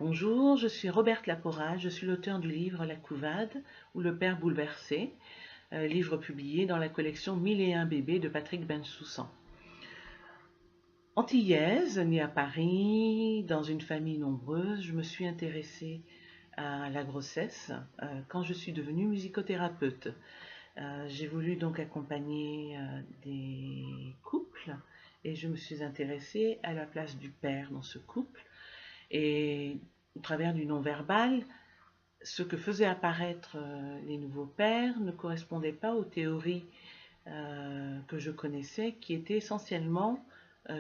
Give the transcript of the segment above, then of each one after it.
Bonjour, je suis Roberte Laporage, je suis l'auteur du livre La Couvade ou Le Père bouleversé, livre publié dans la collection 1001 bébés de Patrick Bensoussan. Antillaise, née à Paris, dans une famille nombreuse, je me suis intéressée à la grossesse quand je suis devenue musicothérapeute. J'ai voulu donc accompagner des couples et je me suis intéressée à la place du père dans ce couple. Et au travers du non-verbal, ce que faisaient apparaître les nouveaux pères ne correspondait pas aux théories que je connaissais, qui étaient essentiellement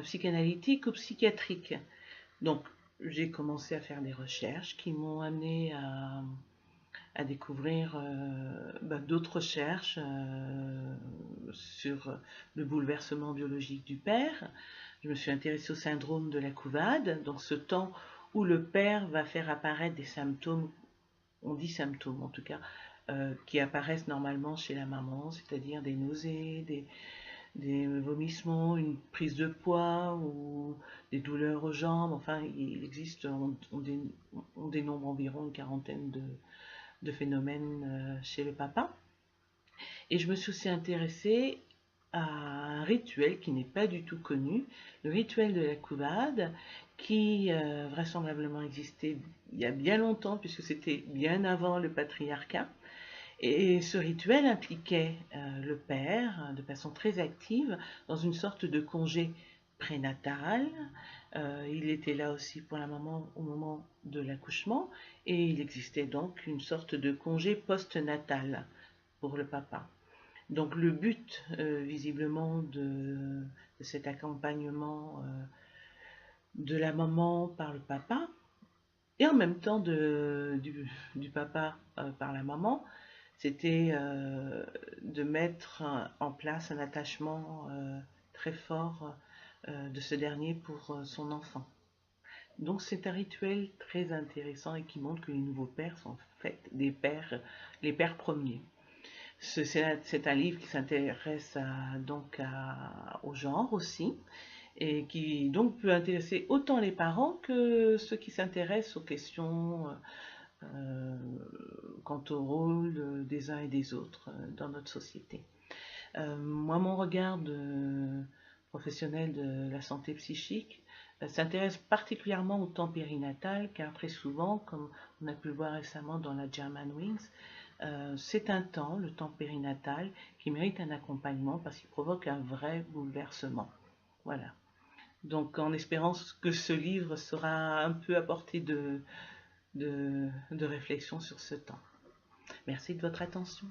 psychanalytiques ou psychiatriques. Donc, j'ai commencé à faire des recherches qui m'ont amené à découvrir d'autres recherches sur le bouleversement biologique du père. Je me suis intéressée au syndrome de la couvade, dans ce temps où le père va faire apparaître des symptômes, on dit symptômes en tout cas, qui apparaissent normalement chez la maman, c'est-à-dire des nausées, des vomissements, une prise de poids ou des douleurs aux jambes. Enfin, il existe, on dénombre environ une quarantaine de phénomènes chez le papa. Et je me suis aussi intéressée à un rituel qui n'est pas du tout connu, le rituel de la couvade, qui vraisemblablement existait il y a bien longtemps, puisque c'était bien avant le patriarcat. Et ce rituel impliquait le père de façon très active dans une sorte de congé prénatal. Il était là aussi pour la maman au moment de l'accouchement et il existait donc une sorte de congé post-natal pour le papa. Donc le but visiblement de cet accompagnement de la maman par le papa et en même temps du papa par la maman, c'était de mettre en place un attachement très fort de ce dernier pour son enfant. Donc c'est un rituel très intéressant et qui montre que les nouveaux pères sont en fait des pères, les pères premiers. C'est un livre qui s'intéresse au genre aussi et qui donc peut intéresser autant les parents que ceux qui s'intéressent aux questions quant au rôle des uns et des autres dans notre société. Moi, mon regard de professionnel de la santé psychique s'intéresse particulièrement au temps périnatal, car très souvent, comme on a pu le voir récemment dans la Germanwings, c'est un temps, le temps périnatal, qui mérite un accompagnement parce qu'il provoque un vrai bouleversement. Voilà. Donc, en espérant que ce livre sera un peu apporté de réflexion sur ce temps. Merci de votre attention.